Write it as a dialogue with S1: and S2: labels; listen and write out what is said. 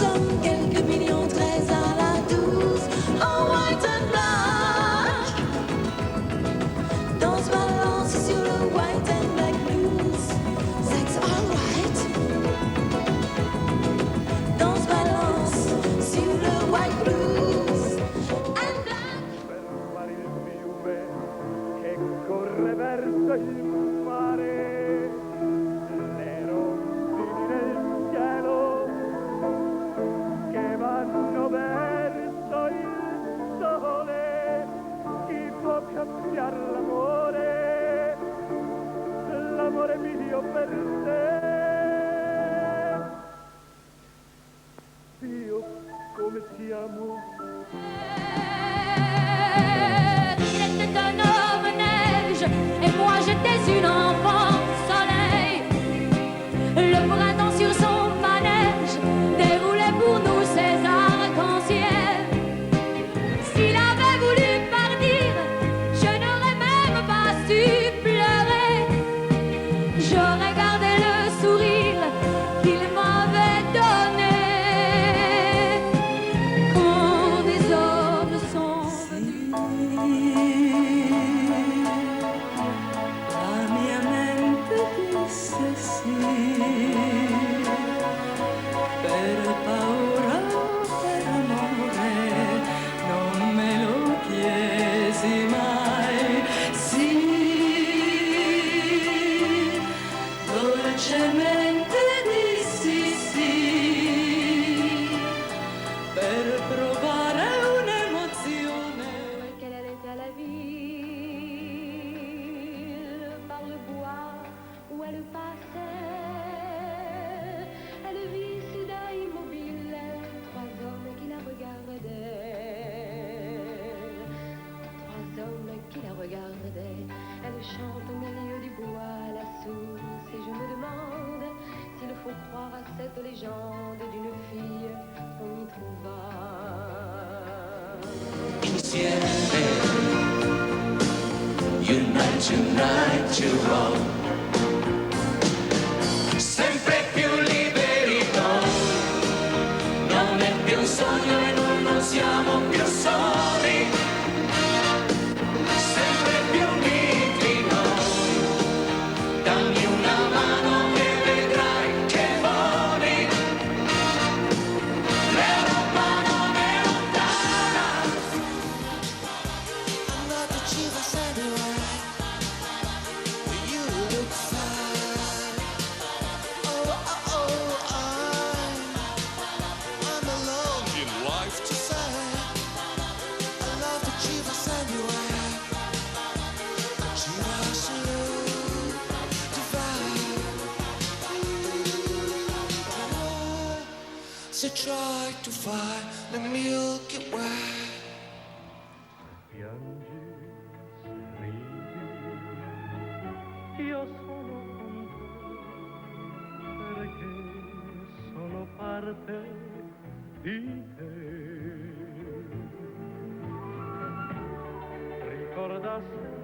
S1: sommes quelques millions, 13 à la 12, en white and black. Danse balance sur le white and black blues. Sex alright. Danse balance sur le white blues and black.
S2: Fermare il fiume che corre verso il mare, le rondini nel cielo che vanno verso il sole. Chi può cambiare l'amore, l'amore mio per te? Io come ti amo.
S3: Il était un homme neige et moi j'étais une enfant soleil. Le printemps sur son manège déroulait pour nous ses arcs-en-ciel. S'il avait voulu partir, je n'aurais même pas su pleurer. J'aurais gardé le sourire qu'il m'avait donné. Quand des hommes sont venus,
S1: La mia mente disse sì, per paura o per amore, non me lo chiesi mai. Sì, dolcemente dissi sì, per provare un'emozione.
S3: qu'elle allait à la ville, par le bois où elle passait. Elle vit soudain immobile trois hommes qui la regardaient. Trois hommes qui la regardaient. Elle chante au milieu du bois la source et je me demande s'il faut croire à cette légende d'une fille qu'on y trouva.
S4: Insieme, unite, unite, you all. Sempre più liberi noi, non è più un sogno e noi non siamo più soli. Sempre più uniti noi, dammi una mano e vedrai che voli. L'Europa non è lontana.
S5: I'm not the chief of samurai, but you look fine. Oh, oh, oh, I'm alone in life to say. I love the chief of samurai, Chiva salute, divine. So try to find the Milky Way.
S2: Piangi, ridi, io sono con te, perché sono parte di te. Ricorda sempre